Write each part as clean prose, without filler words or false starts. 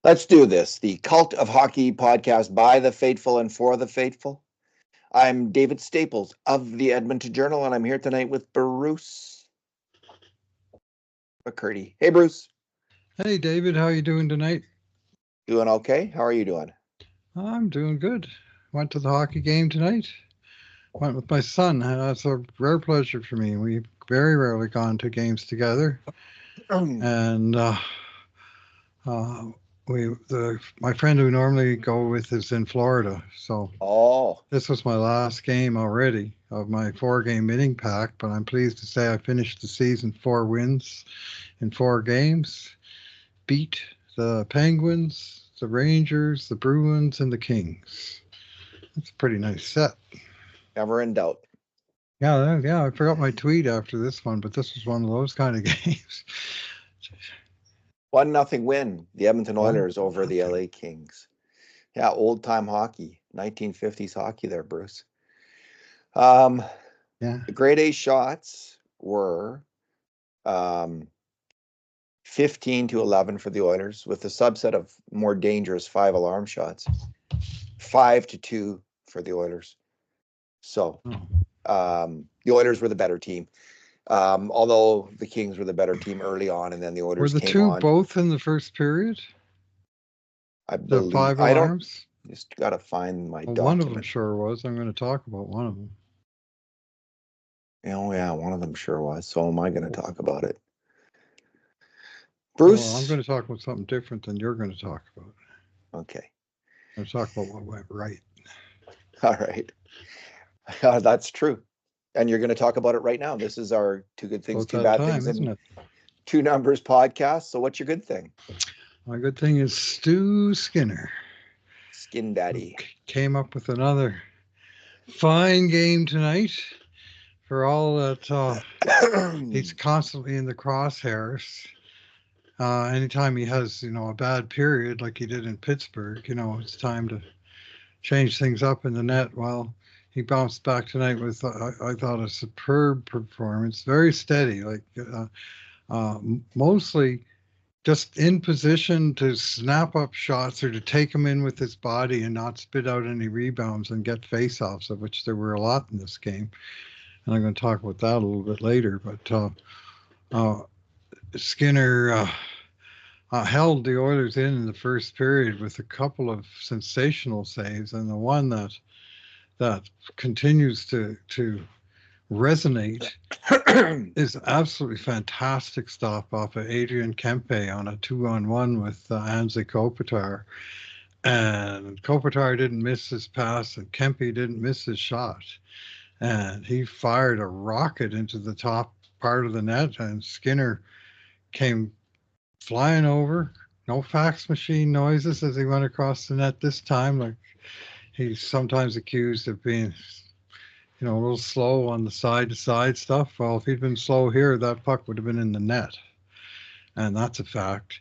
Let's do this. The Cult of Hockey podcast by the faithful and for the faithful. I'm David Staples of the Edmonton Journal, and I'm here tonight with Bruce McCurdy. Hey, Bruce. Hey, David. How are you doing tonight? Doing okay. How are you doing? I'm doing good. Went to the hockey game tonight. Went with my son. It's a rare pleasure for me. We've very rarely gone to games together, and my friend who normally go with is in Florida, so this was my last game already of my 4-game winning pack. But I'm pleased to say I finished the season 4 wins in 4 games, beat the Penguins, the Rangers, the Bruins, and the Kings. That's a pretty nice set. Never in doubt. Yeah. I forgot my tweet after this one, but this was one of those kind of games. 1-0 win, the Edmonton Oilers over the LA Kings. Yeah, old-time hockey, 1950s hockey there, Bruce. The grade A shots were 15-11 for the Oilers, with a subset of more dangerous 5 alarm shots. 5-2 for the Oilers. So the Oilers were the better team. Although the Kings were the better team early on, and then the Oilers came on. Were the two both in the first period? I believe. The 5 alarms? I just got to find my document. One of them sure was. I'm going to talk about one of them. Oh, yeah, one of them sure was. So am I going to talk about it? Bruce? Well, I'm going to talk about something different than you're going to talk about. Okay. I'm going to talk about what went right. All right. That's true. And you're going to talk about it right now. This is our Two Good Things, Two Bad Things, isn't it? 2 Numbers podcast. So what's your good thing? My good thing is Stu Skinner. Skin Daddy. Came up with another fine game tonight. For all that he's constantly in the crosshairs. Anytime he has, a bad period like he did in Pittsburgh, it's time to change things up in the net. Well, he bounced back tonight with, I thought, a superb performance, very steady, mostly just in position to snap up shots or to take them in with his body and not spit out any rebounds and get faceoffs, of which there were a lot in this game. And I'm going to talk about that a little bit later. But Skinner held the Oilers in the first period with a couple of sensational saves, and the one that continues to resonate is absolutely fantastic stop off of Adrian Kempe on a 2-on-1 with Anze Kopitar. And Kopitar didn't miss his pass, and Kempe didn't miss his shot. And he fired a rocket into the top part of the net, and Skinner came flying over. No fax machine noises as he went across the net this time. Like he's sometimes accused of being, a little slow on the side-to-side stuff. Well, if he'd been slow here, that puck would have been in the net. And that's a fact.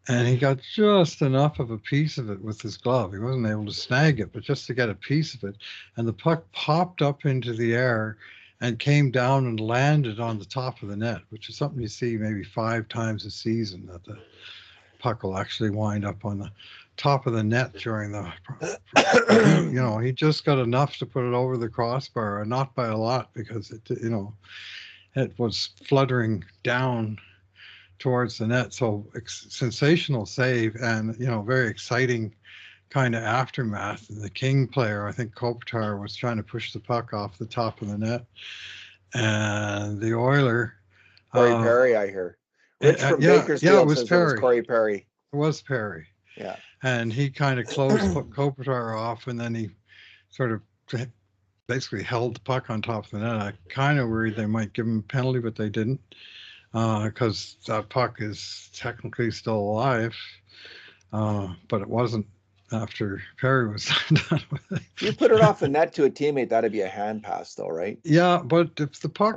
And he got just enough of a piece of it with his glove. He wasn't able to snag it, but just to get a piece of it. And the puck popped up into the air and came down and landed on the top of the net, which is something you see maybe 5 times a season, that the puck will actually wind up on the top of the net during the, he just got enough to put it over the crossbar, and not by a lot, because it was fluttering down towards the net. So sensational save, and very exciting kind of aftermath. The King player, I think Kopitar, was trying to push the puck off the top of the net, and the Oiler, Corey Perry, I hear. Rich from Bakersfield says Perry. It was Corey Perry. It was Perry. Yeah. And he kind of closed Kopitar off, and then he sort of basically held the puck on top of the net. I kind of worried they might give him a penalty, but they didn't, because that puck is technically still alive. But it wasn't after Perry was done with it. If you put it off the net to a teammate, that'd be a hand pass, though, right? Yeah, but if the puck,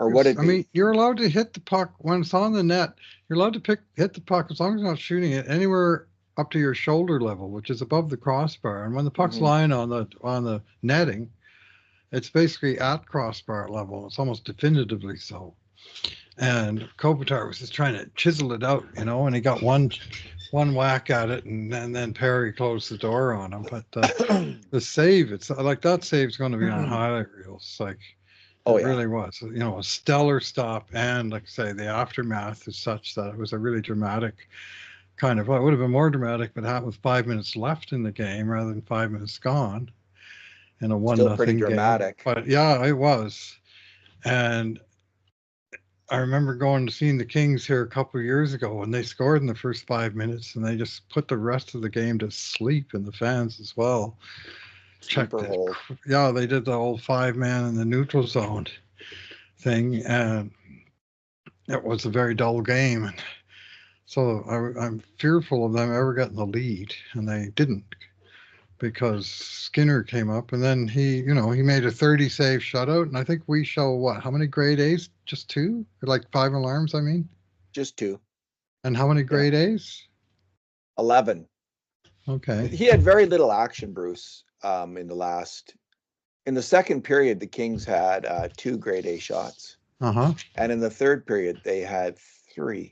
you're allowed to hit the puck when it's on the net. You're allowed to hit the puck as long as you're not shooting it anywhere up to your shoulder level, which is above the crossbar. And when the puck's lying on the netting, it's basically at crossbar level. It's almost definitively so. And Kopitar was just trying to chisel it out, and he got one one whack at it, and then Perry closed the door on him. But the save, it's like that save's going to be on highlight reels. Like Oh it yeah, really was, a stellar stop, and like I say, the aftermath is such that it was a really dramatic kind of. Well, it would have been more dramatic, but it happened with 5 minutes left in the game rather than 5 minutes gone in a one still pretty nothing game. dramatic. But yeah, it was, and I remember going to seeing the Kings here a couple of years ago, and they scored in the first 5 minutes, and they just put the rest of the game to sleep, and the fans as well. Checked Sleeper it. hold. Yeah, they did the whole 5-man in the neutral zone thing, and it was a very dull game. And so I'm fearful of them ever getting the lead, and they didn't because Skinner came up, and then he made a 30 save shutout, and I think we show what? How many grade A's? Just two? Or like 5 alarms, I mean? Just 2. And how many Yeah. grade A's? 11. Okay. He had very little action, Bruce. In the second period, the Kings had 2 grade A shots. And in the third period, they had 3.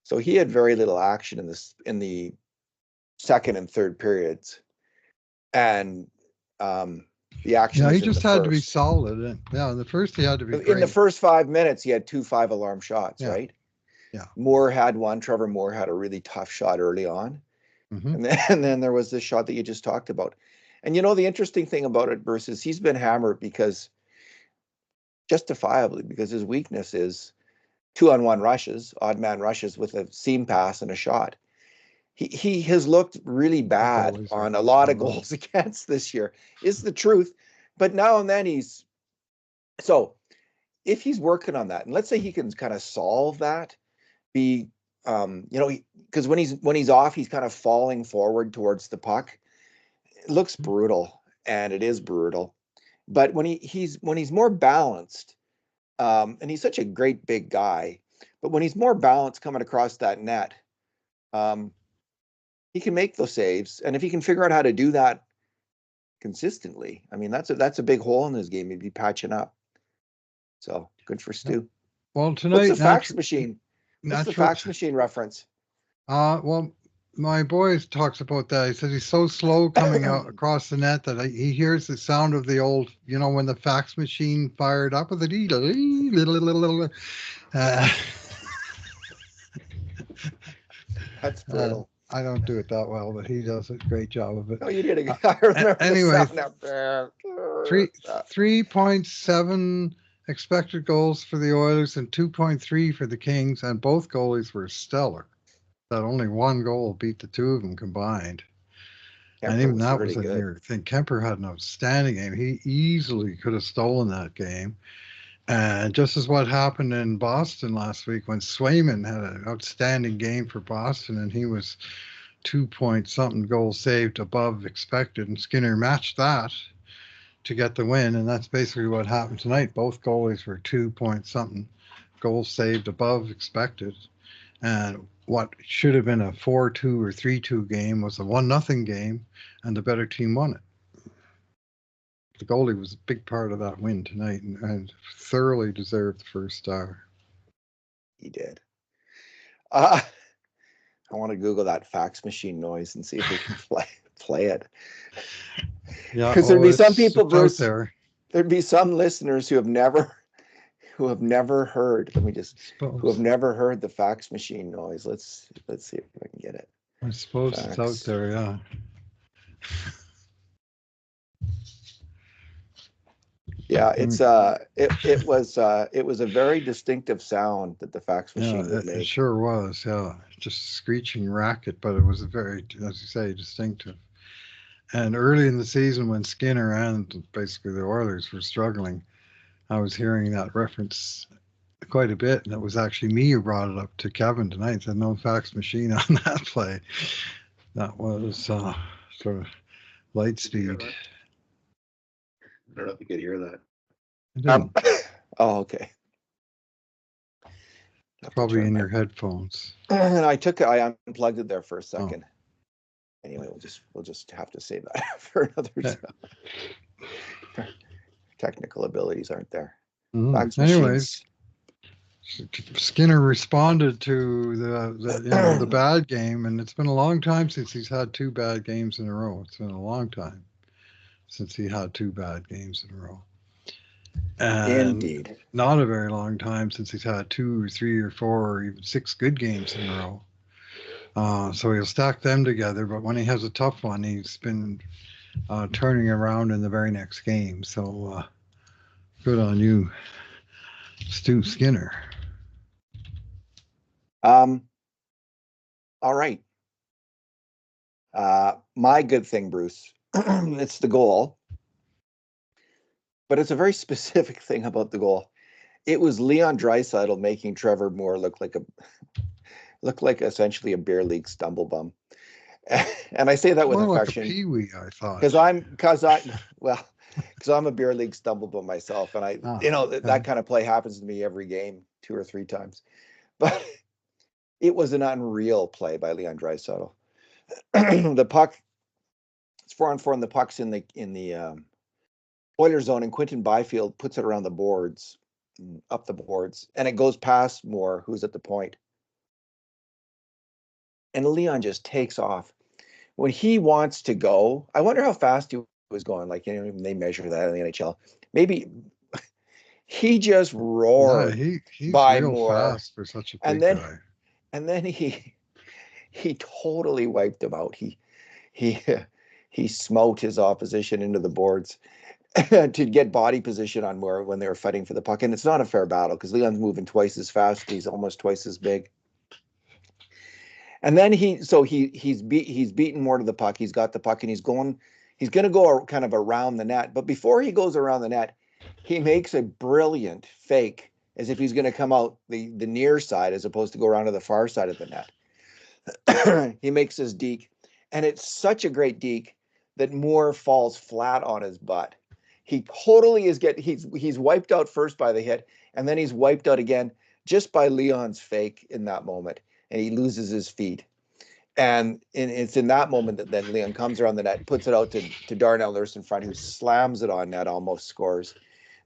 So he had very little action in the second and third periods. And the action was he in just the had to be first. solid. And in the first he had to be In the great. first 5 minutes, he had 2 5-alarm shots, Yeah. right? Yeah. Moore had one. Trevor Moore had a really tough shot early on. Mm-hmm. And then there was this shot that you just talked about. And the interesting thing about it, Bruce, is he's been hammered justifiably, because his weakness is 2-on-1 rushes, odd man rushes with a seam pass and a shot. He has looked really bad on a lot of goals against this year, is the truth. But now and then so if he's working on that, and let's say he can kind of solve that, because when he's off, he's kind of falling forward towards the puck. It looks brutal, and it is brutal. But when he's more balanced, and he's such a great big guy, but when he's more balanced coming across that net, he can make those saves. And if he can figure out how to do that consistently, I mean, that's a big hole in his game he'd be patching up. So good for Stu. Well, tonight, what's the fax machine? What's the fax machine reference? Well, my boy talks about that. He says he's so slow coming out across the net that he hears the sound of the old, when the fax machine fired up with it. That's brutal. I don't do it that well, but he does a great job of it. Oh, you did. I remember. Anyway, the sound there. 3.7 expected goals for the Oilers and 2.3 for the Kings, and both goalies were stellar. That only one goal beat the two of them combined. Kemper, and even that really was a near thing. Kemper had an outstanding game. He easily could have stolen that game. And just as what happened in Boston last week when Swayman had an outstanding game for Boston, and he was 2-point-something goals saved above expected, and Skinner matched that to get the win, and that's basically what happened tonight. Both goalies were 2-point-something goals saved above expected, and what should have been a 4-2 or 3-2 game was a 1-0 game, and the better team won it. The goalie was a big part of that win tonight, and thoroughly deserved the first star. He did. I want to Google that fax machine noise and see if we can play it. Yeah, because there'd be some people, Bruce. There'd be some listeners who have never heard. Who have never heard the fax machine noise. Let's see if I can get it. I suppose fax. It's out there, yeah. Yeah, it was a very distinctive sound that the fax machine would make. It sure was, yeah. Just a screeching racket, but it was a very, as you say, distinctive. And early in the season when Skinner and basically the Oilers were struggling, I was hearing that reference quite a bit, and it was actually me who brought it up to Kevin tonight and said no fax machine on that play. That was sort of light speed. I don't know if you could hear that. Okay. Probably in your headphones. I unplugged it there for a second. Anyway, we'll just have to save that for another time. Technical abilities aren't there. Anyways, Skinner responded to the bad game, and it's been a long time since he's had 2 bad games in a row. It's been a long time since he had 2 bad games in a row. And Indeed. not a very long time since he's had 2 or 3 or 4 or even 6 good games in a row. So he'll stack them together, but when he has a tough one, he's been turning around in the very next game. So good on you, Stu Skinner. All right. My good thing, Bruce, it's the goal, but it's a very specific thing about the goal. It was Leon Draisaitl making Trevor Moore look like essentially a beer league stumble bum. And I say that with affection. Like a peewee, I thought. Because I'm a beer league stumble bum myself, and that kind of play happens to me every game 2 or 3 times. But it was an unreal play by Leon Draisaitl. The puck, it's 4-on-4, and the puck's in the Oilers zone, and Quinton Byfield puts it around the boards, up the boards, and it goes past Moore, who's at the point. And Leon just takes off. When he wants to go, I wonder how fast he was going. Like, they measure that in the NHL. Maybe he just roared. Yeah, he's by real Moore. Fast for such a big guy. And then he totally wiped him out. He smote his opposition into the boards to get body position on Moore when they were fighting for the puck. And it's not a fair battle because Leon's moving twice as fast. He's almost twice as big. And then he's beaten Moore to the puck. He's got the puck, and he's going to go kind of around the net. But before he goes around the net, he makes a brilliant fake as if he's going to come out the near side as opposed to go around to the far side of the net. He makes his deke, and it's such a great deke that Moore falls flat on his butt. He totally he's wiped out first by the hit, and then he's wiped out again just by Leon's fake in that moment. And he loses his feet. And it's in that moment that then Leon comes around the net, puts it out to Darnell Nurse in front, who slams it on net, almost scores.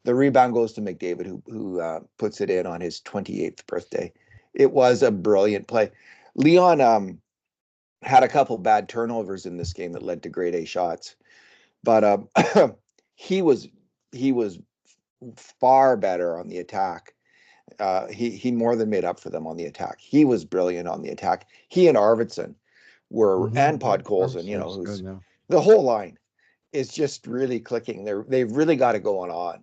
The rebound goes to McDavid, who puts it in on his 28th birthday. It was a brilliant play. Leon had a couple bad turnovers in this game that led to grade A shots. But he was far better on the attack. He more than made up for them on the attack. He was brilliant on the attack. He and Arvidsson were, and Podkolzin, who's the whole line is just really clicking. They've really got it going on.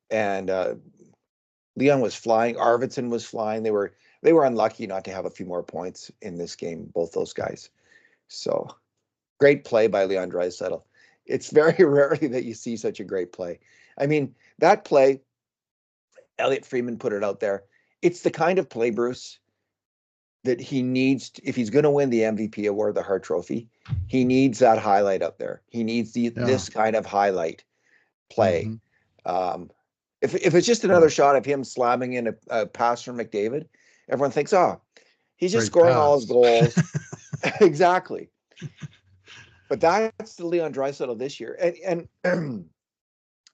And Leon was flying. Arvidsson was flying. They were unlucky not to have a few more points in this game, both those guys. So great play by Leon Draisaitl. It's very rarely that you see such a great play. I mean, that play, Elliot Freeman put it out there. It's the kind of play, Bruce, that he needs if he's going to win the MVP award, the Hart Trophy. He needs that highlight up there. He needs this kind of highlight play. Mm-hmm. If it's just another shot of him slamming in a pass from McDavid, everyone thinks, he's just scoring all his goals. Exactly. But that's the Leon Draisaitl this year. And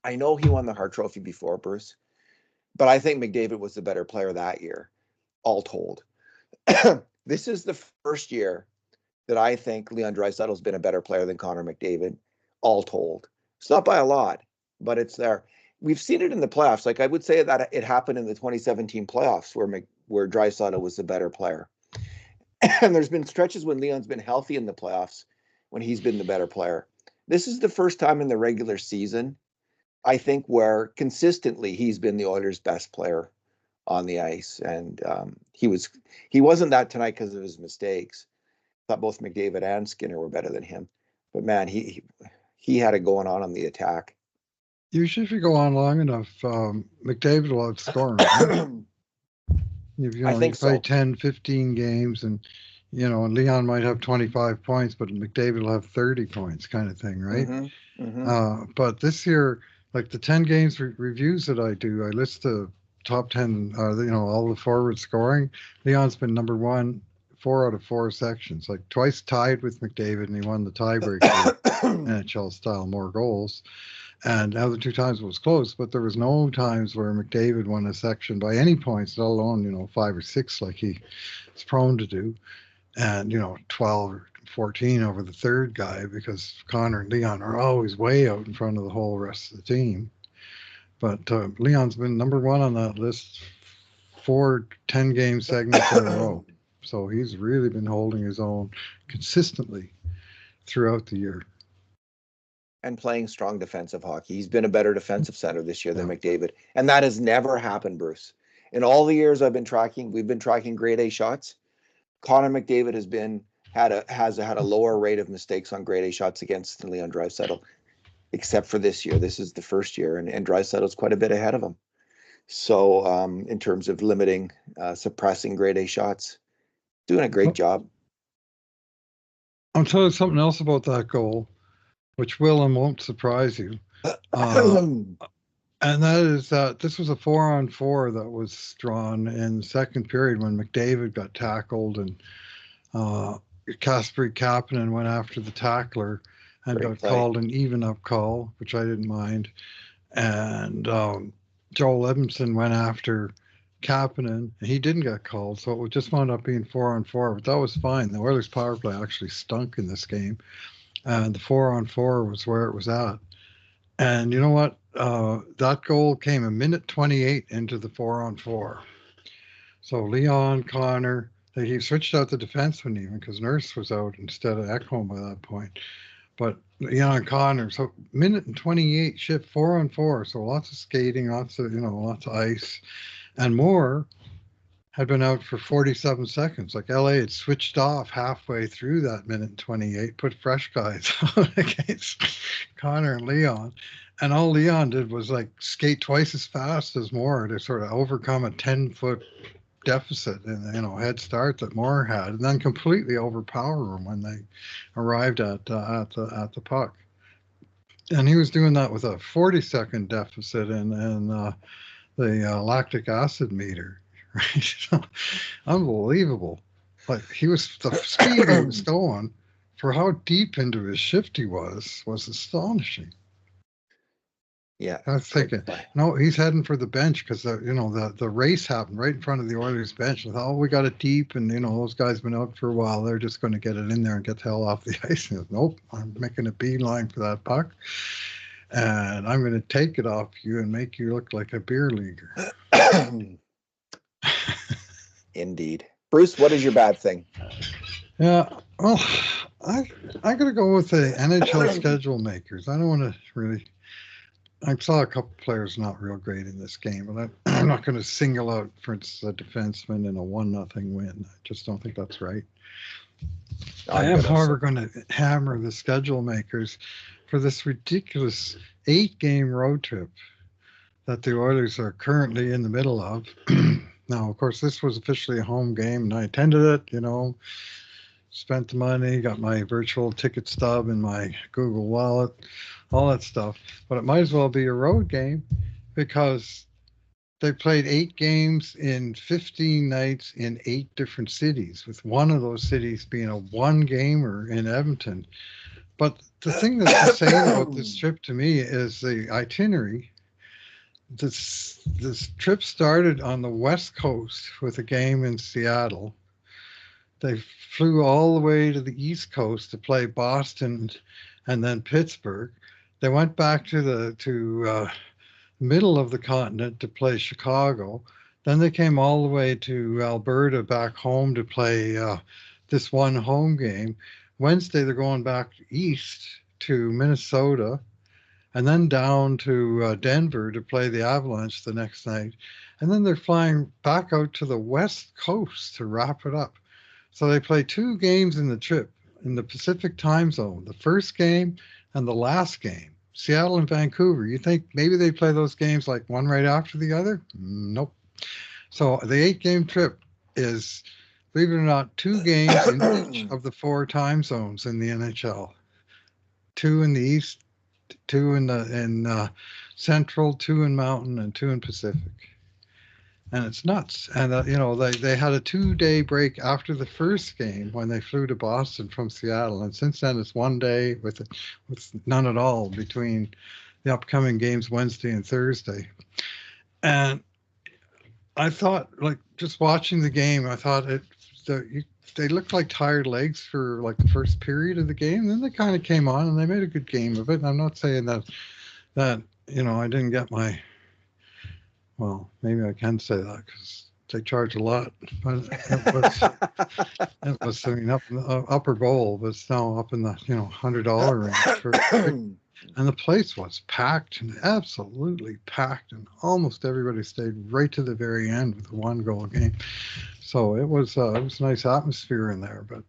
I know he won the Hart Trophy before, Bruce, but I think McDavid was the better player that year, all told. This is the first year that I think Leon Draisaitl's been a better player than Connor McDavid, all told. It's not by a lot, but it's there. We've seen it in the playoffs. Like, I would say that it happened in the 2017 playoffs where Draisaitl was the better player. And there's been stretches when Leon's been healthy in the playoffs when he's been the better player. This is the first time in the regular season, I think, where consistently he's been the Oilers' best player on the ice. And he wasn't that tonight because of his mistakes. I thought both McDavid and Skinner were better than him. But man, he had it going on the attack. Usually if you go on long enough, McDavid will have scoring. I think you play 10, 15 games and Leon might have 25 points, but McDavid will have 30 points kind of thing, right? Mm-hmm. Mm-hmm. But this year, like the 10 games reviews that I do, I list the top 10, all the forward scoring. Leon's been number 1, 4 out of 4 sections, like twice tied with McDavid, and he won the tiebreaker NHL style more goals. And the other two times it was close, but there was no times where McDavid won a section by any points, let alone, 5 or 6 like he is prone to do. And, 12 or 14 over the third guy because Connor and Leon are always way out in front of the whole rest of the team. But Leon's been number one on that list 4 10-game segments in a row. So he's really been holding his own consistently throughout the year. And playing strong defensive hockey. He's been a better defensive center this year than McDavid. And that has never happened, Bruce. In all the years we've been tracking grade A shots. Connor McDavid has had a lower rate of mistakes on grade A shots against than Leon Draisaitl, except for this year. This is the first year, and Draisaitl's quite a bit ahead of him. So in terms of limiting, suppressing grade A shots, doing a great job. I'll tell you something else about that goal, which will and won't surprise you. And that is that this was a 4-on-4 that was drawn in the second period when McDavid got tackled and Kasperi Kapanen went after the tackler and got called an even-up call, which I didn't mind. And Joel Edmondson went after Kapanen, and he didn't get called, so it just wound up being 4-on-4. But that was fine. The Oilers' power play actually stunk in this game, and the 4-on-4 was where it was at. And you know what? That goal came a minute 28 into the 4-on-4. So Leon, Connor, he switched out the defenseman even because Nurse was out instead of Ekholm by that point. But Leon, Connor, so minute and 28 shift 4-on-4. So lots of skating, lots of ice, and Moore had been out for 47 seconds. Like LA had switched off halfway through that minute and 28, put fresh guys out against Connor and Leon. And all Leon did was like skate twice as fast as Moore to sort of overcome a 10-foot deficit and head start that Moore had, and then completely overpower him when they arrived at the puck. And he was doing that with a 40-second deficit in the lactic acid meter. Right? So, unbelievable. Like the speed he was going for how deep into his shift he was astonishing. Yeah, I was thinking, no, he's heading for the bench because the race happened right in front of the Oilers bench. I thought, we got it deep, and those guys been out for a while. They're just going to get it in there and get the hell off the ice. And nope, I'm making a beeline for that puck, and I'm going to take it off you and make you look like a beer leaguer. Indeed, Bruce. What is your bad thing? Yeah, well, I got to go with the NHL schedule makers. I don't want to really. I saw a couple players not real great in this game, but I'm not going to single out, for instance, a defenseman in a 1-0 win. I just don't think that's right. I am, however, going to hammer the schedule makers for this ridiculous 8-game road trip that the Oilers are currently in the middle of. Now, of course, this was officially a home game, and I attended it, spent the money, got my virtual ticket stub in my Google Wallet, all that stuff. But it might as well be a road game because they played 8 games in 15 nights in 8 different cities, with one of those cities being a 1-gamer in Edmonton. But the thing that's insane about this trip to me is the itinerary. This trip started on the West Coast with a game in Seattle. They flew all the way to the East Coast to play Boston and then Pittsburgh. They went back to the middle of the continent to play Chicago. Then they came all the way to Alberta back home to play this one home game. Wednesday, they're going back east to Minnesota and then down to Denver to play the Avalanche the next night. And then they're flying back out to the West Coast to wrap it up. So they play 2 games in the trip in the Pacific time zone, the first game and the last game, Seattle and Vancouver. You think maybe they play those games like one right after the other? Nope. So the 8-game trip is, believe it or not, 2 games in each of the 4 time zones in the NHL. 2 in the East, 2 in Central, 2 in Mountain, and 2 in Pacific. And it's nuts. And, they had a 2-day break after the first game when they flew to Boston from Seattle. And since then, it's 1 day with none at all between the upcoming games Wednesday and Thursday. And I thought, like, just watching the game, I thought they looked like tired legs for like the first period of the game. Then they kind of came on and they made a good game of it. And I'm not saying that I didn't get my, well, maybe I can say that because they charge a lot, but it was I mean, up in the upper bowl, but it's now up in the $100 range for. And the place was packed and absolutely packed, and almost everybody stayed right to the very end with a 1-goal game. So it was a nice atmosphere in there. But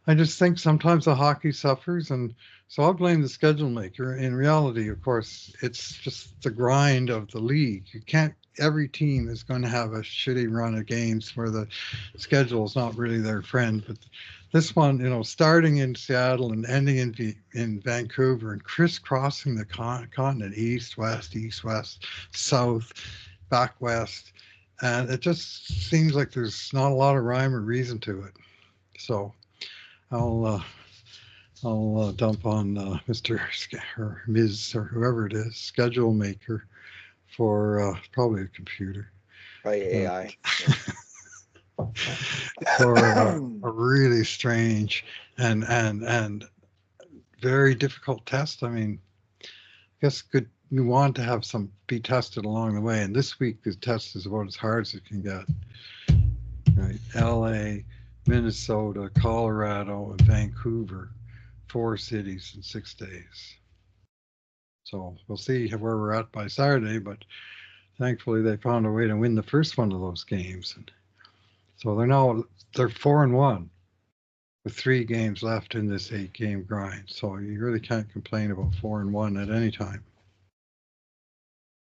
I just think sometimes the hockey suffers, and so I blame the schedule maker. In reality, of course, it's just the grind of the league. You can't. Every team is going to have a shitty run of games where the schedule is not really their friend. But this one, starting in Seattle and ending in Vancouver and crisscrossing the continent, east, west, south, back west. And it just seems like there's not a lot of rhyme or reason to it. So I'll dump on Mr. or Ms. or whoever it is, schedule maker, for probably a computer. Probably AI. For a really strange and very difficult test. I mean, I guess you want to have some be tested along the way. And this week, the test is about as hard as it can get. Right? LA, Minnesota, Colorado, and Vancouver, 4 cities in 6 days. So we'll see where we're at by Saturday, but thankfully they found a way to win the first one of those games. And so they're 4-1 with 3 games left in this 8-game grind. So you really can't complain about 4-1 at any time.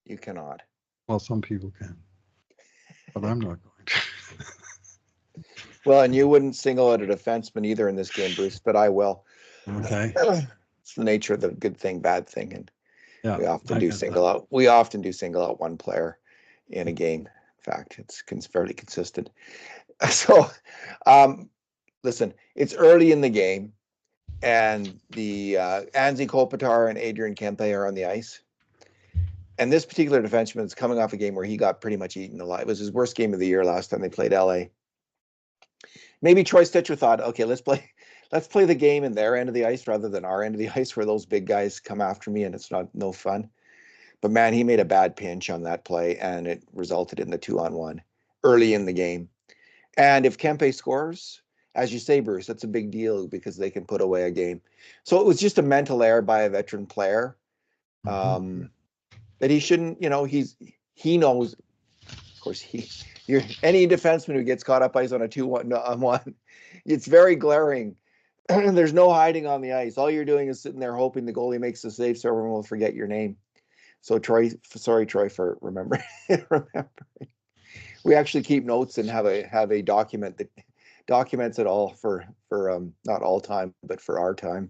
You cannot. Well, some people can, but I'm not going to. Well, and you wouldn't single out a defenseman either in this game, Bruce, but I will. Okay. It's the nature of the good thing, bad thing, and yeah, we often do single out. We often do single out one player in a game. In fact, it's fairly consistent. So, listen, it's early in the game, and the Anze Kopitar and Adrian Kempe are on the ice. And this particular defenseman is coming off a game where he got pretty much eaten alive. It was his worst game of the year last time they played LA. Maybe Troy Stitcher thought, okay, let's play the game in their end of the ice rather than our end of the ice where those big guys come after me and it's no fun. But man, he made a bad pinch on that play and it resulted in the 2-on-1 early in the game. And if Kempe scores, as you say, Bruce, that's a big deal because they can put away a game. So it was just a mental error by a veteran player. That he shouldn't, he knows, of course, any defenseman who gets caught up ice on a 2-1, it's very glaring. There's no hiding on the ice. All you're doing is sitting there hoping the goalie makes the save so everyone will forget your name. So sorry, Troy, for remembering. We actually keep notes and have a document that documents it all for not all time, but for our time.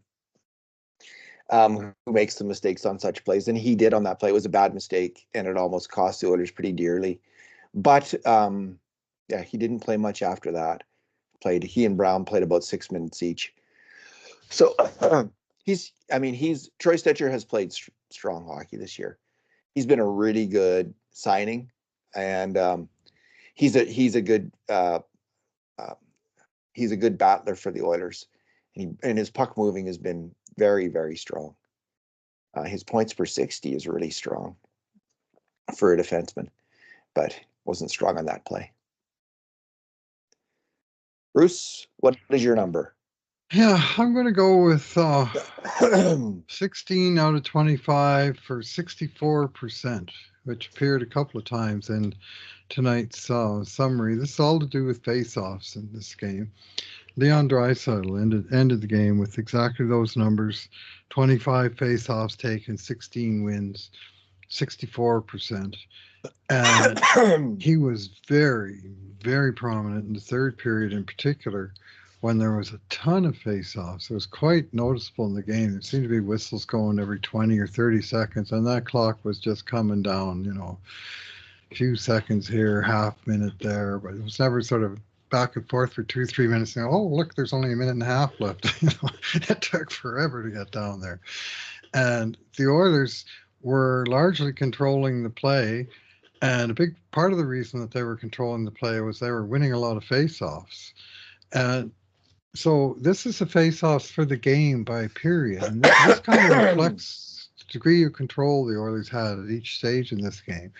Who makes the mistakes on such plays, and he did on that play. It was a bad mistake, and it almost cost the Oilers pretty dearly. But he didn't play much after that. He and Brown played about 6 minutes each. So Troy Stitcher has played strong hockey this year. He's been a really good signing, and he's a good battler for the Oilers, and his puck moving has been very, very strong. His points per 60 is really strong for a defenseman, but wasn't strong on that play. Bruce, what is your number? Yeah, I'm going to go with 16 out of 25 for 64%, which appeared a couple of times in tonight's summary. This is all to do with faceoffs in this game. Leon Draisaitl ended the game with exactly those numbers: 25 faceoffs taken, 16 wins, 64%. And he was very, very prominent in the third period in particular, when there was a ton of faceoffs. It was quite noticeable in the game. There seemed to be whistles going every 20 or 30 seconds, and that clock was just coming down, a few seconds here, half minute there, but it was never sort of back and forth for 2-3 minutes. Oh, look, there's only a minute and a half left. It took forever to get down there. And the Oilers were largely controlling the play. And a big part of the reason that they were controlling the play was they were winning a lot of faceoffs. And so this is a face-offs for the game by period. And this kind of reflects the degree of control the Oilers had at each stage in this game.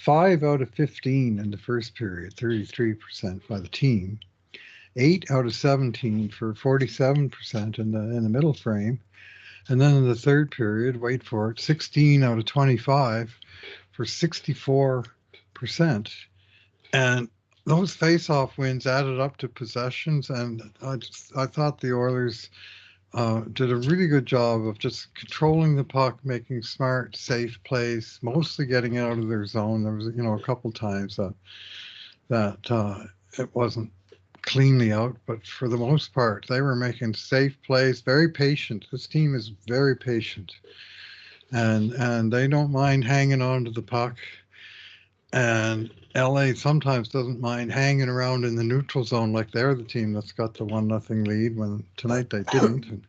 5 out of 15 in the first period, 33% by the team. 8 out of 17 for 47% in the middle frame. And then in the third period, wait for it, 16 out of 25 for 64%. And those face-off wins added up to possessions, and I thought the Oilers did a really good job of just controlling the puck, making smart, safe plays, mostly getting out of their zone. There was, a couple times that it wasn't cleanly out, but for the most part, they were making safe plays, very patient. This team is very patient, and they don't mind hanging on to the puck. And LA sometimes doesn't mind hanging around in the neutral zone like they're the team that's got the 1-0 lead, when tonight they didn't. And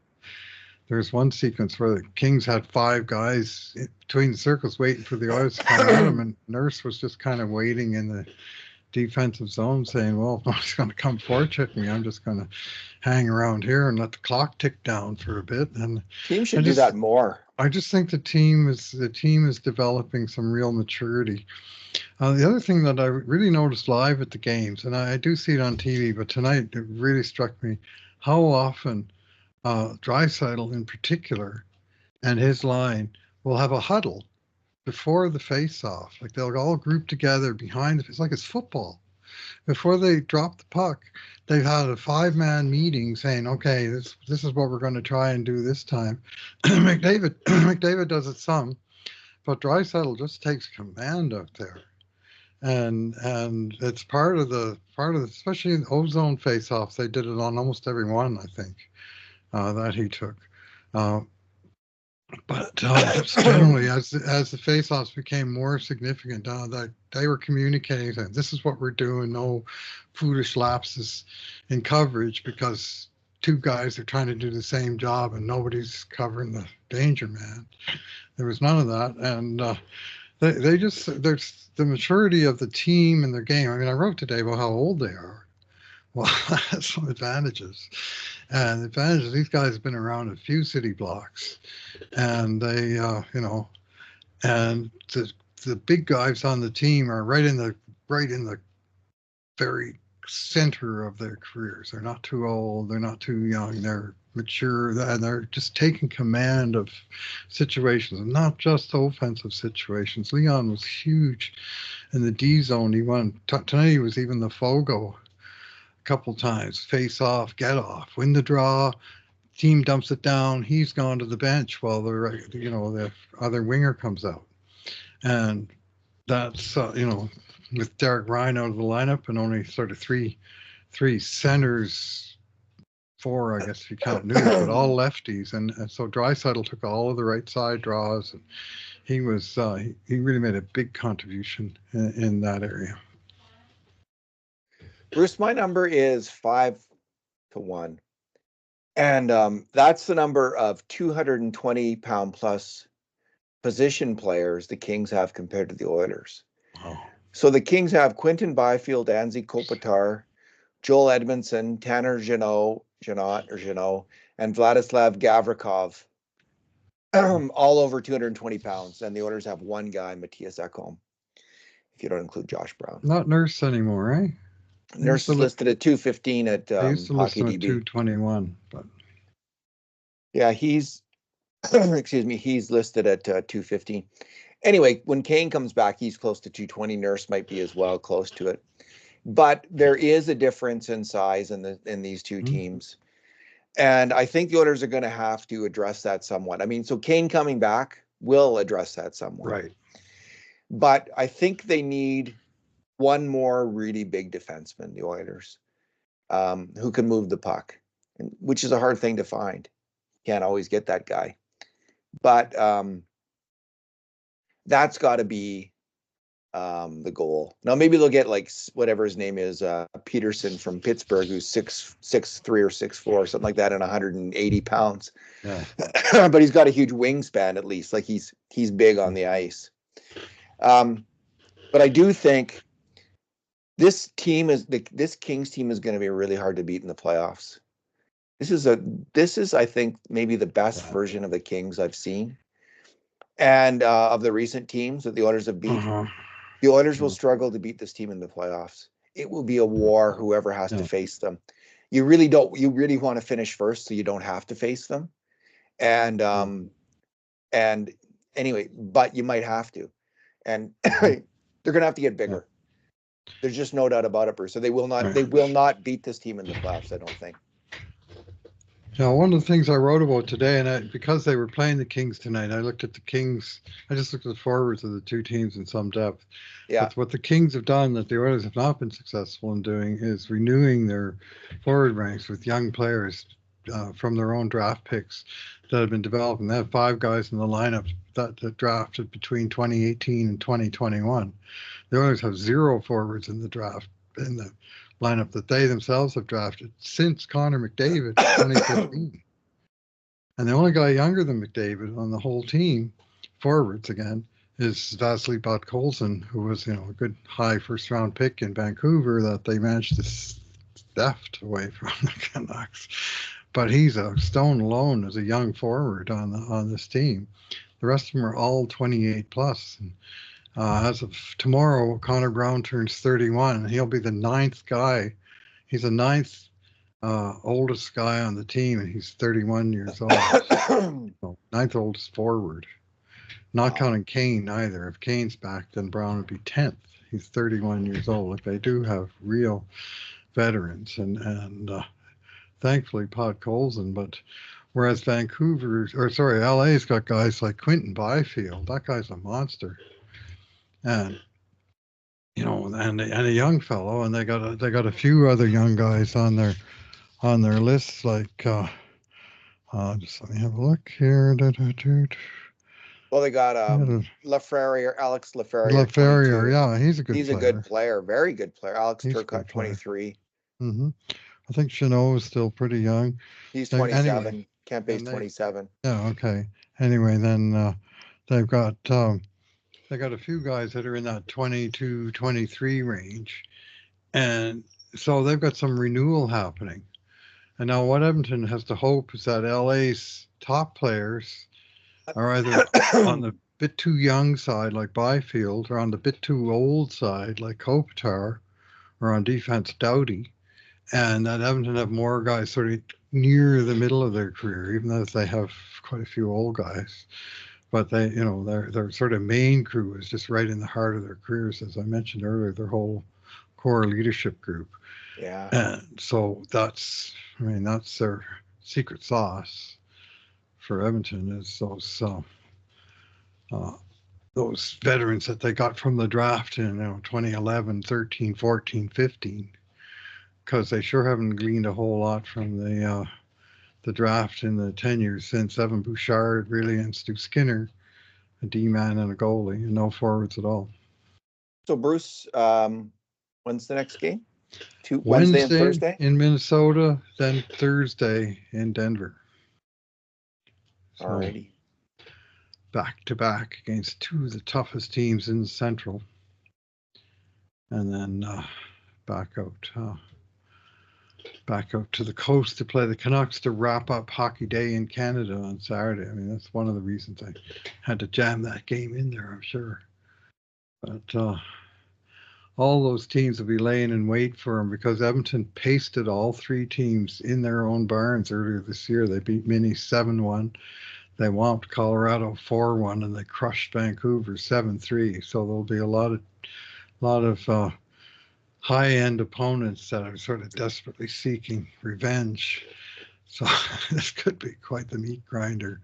there's one sequence where the Kings had 5 guys between the circles waiting for the Oilers to come at them, and Nurse was just kind of waiting in the defensive zone saying, well, if nobody's going to come forecheck me, I'm just going to hang around here and let the clock tick down for a bit. And teams should do that more. I just think the team is developing some real maturity. The other thing that I really noticed live at the games, and I do see it on TV, but tonight it really struck me how often Draisaitl in particular and his line will have a huddle before the face-off. Like they'll all group together behind it's like it's football. Before they drop the puck, they've had a 5-man meeting saying, okay, this is what we're going to try and do this time. McDavid does it some, but Draisaitl just takes command out there. And it's part of the especially in ozone face-offs, they did it on almost every one, I think, that he took. But just generally, as the face-offs became more significant, that they were communicating that this is what we're doing, no foolish lapses in coverage, because 2 guys are trying to do the same job and nobody's covering the danger man. There was none of that, and they just, there's the maturity of the team and their game. I mean, I wrote today about how old they are. Well, that's some advantages. And the advantage is these guys have been around a few city blocks, and they, and the big guys on the team are right in the very center of their careers. They're not too old. They're not too young. They're mature, and they're just taking command of situations, and not just offensive situations. Leon was huge in the D zone. He won tonight. He was even the Fogo a couple times. Face off, get off, win the draw. Team dumps it down. He's gone to the bench while the other winger comes out, and that's with Derek Ryan out of the lineup and only sort of three centers, 4, I guess if you count News, but all lefties, and so Draisaitl took all of the right side draws, and he was he really made a big contribution in that area. Bruce, my number is 5-1, and that's the number of 220-pound plus position players the Kings have compared to the Oilers. Wow. So the Kings have Quinton Byfield, Anze Kopitar, Joel Edmondson, Tanner Jeannot, and Vladislav Gavrikov, all over 220 pounds. And the Oilers have 1 guy, Matthias Ekholm, if you don't include Josh Brown. Not Nurse anymore, eh? Nurse is listed at 215 at I used to list him at HockeyDB. 221, but yeah, he's he's listed at 215. Anyway, when Kane comes back, he's close to 220. Nurse might be as well, close to it. But there is a difference in size in these 2 teams. And I think the Oilers are going to have to address that somewhat. I mean, so Kane coming back will address that somewhat. Right. But I think they need one more really big defenseman, the Oilers, who can move the puck, which is a hard thing to find. Can't always get that guy. But that's got to be the goal. Now maybe they'll get like whatever his name is, Peterson from Pittsburgh, who's 6'3" or 6'4", something like that, and 180 pounds. Yeah. But he's got a huge wingspan, at least. Like he's big on the ice. But I do think this Kings team is going to be really hard to beat in the playoffs. This is I think maybe the best version of the Kings I've seen, and of the recent teams that the Oilers have beat. The Oilers will struggle to beat this team in the playoffs. It will be a war, whoever has to face them. You really want to finish first so you don't have to face them. And anyway, but you might have to. And they're going to have to get bigger. There's just no doubt about it, Bruce. So they will not beat this team in the playoffs, I don't think. Now, one of the things I wrote about today, and because they were playing the Kings tonight, I looked at the Kings. I just looked at the forwards of the two teams in some depth. Yeah. But what the Kings have done that the Oilers have not been successful in doing is renewing their forward ranks with young players from their own draft picks that have been developing. They have 5 guys in the lineup that drafted between 2018 and 2021. The Oilers have 0 forwards in the draft in the lineup that they themselves have drafted since Connor McDavid 2015. And the only guy younger than McDavid on the whole team, forwards again, is Vasily Podkolzin, who was, a good high first-round pick in Vancouver that they managed to theft away from the Canucks. But he's a stone alone as a young forward on this team. The rest of them are all 28 plus. And, as of tomorrow, Connor Brown turns 31, and he'll be the 9th guy. He's the 9th oldest guy on the team, and he's 31 years old. So 9th oldest forward. Not counting Kane either. If Kane's back, then Brown would be 10th. He's 31 years old. Like, they do have real veterans, and thankfully Podkolzin. But whereas LA's got guys like Quinton Byfield. That guy's a monster. And and a young fellow, and they got a few other young guys on their list, like just let me have a look here. Well, they got Alex Lafreniere. Lafreniere, yeah, he's a good player, very good player. Alex Turcotte, 23. Mm-hmm. I think Chanot is still pretty young. He's 27. Anyway, Kempe's 27. Yeah, okay. Anyway, then they've got a few guys that are in that 22, 23 range. And so they've got some renewal happening. And now what Edmonton has to hope is that LA's top players are either on the bit too young side, like Byfield, or on the bit too old side, like Kopitar, or on defense, Doughty. And that Edmonton have more guys sort of near the middle of their career, even though they have quite a few old guys. But they, their sort of main crew is just right in the heart of their careers, as I mentioned earlier, their whole core leadership group. Yeah. And so that's their secret sauce for Edmonton, is those veterans that they got from the draft in 2011, 13, 14, 15, because they sure haven't gleaned a whole lot from the draft in the 10 years since. Evan Bouchard, really, and Stu Skinner, a D-man and a goalie, and no forwards at all. So, Bruce, when's the next game? Wednesday and Thursday? In Minnesota, then Thursday in Denver. So, alrighty. Back-to-back against 2 of the toughest teams in the Central. And then back out to the coast to play the Canucks to wrap up Hockey Day in Canada on Saturday. I mean, that's one of the reasons I had to jam that game in there, I'm sure. But all those teams will be laying in wait for him, because Edmonton pasted all 3 teams in their own barns earlier this year. They beat Mini 7-1. They whomped Colorado 4-1, and they crushed Vancouver 7-3. So there'll be a lot of high-end opponents that are sort of desperately seeking revenge. So this could be quite the meat grinder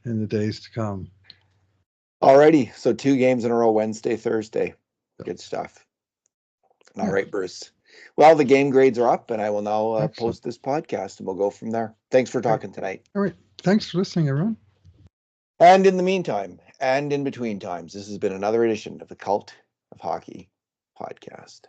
in the days to come. Alrighty, so 2 games in a row, Wednesday, Thursday. Good stuff. All right, Bruce. Well, the game grades are up, and I will now post this podcast, and we'll go from there. Thanks for talking tonight. All right. Thanks for listening, everyone. And in the meantime, and in between times, this has been another edition of the Cult of Hockey podcast.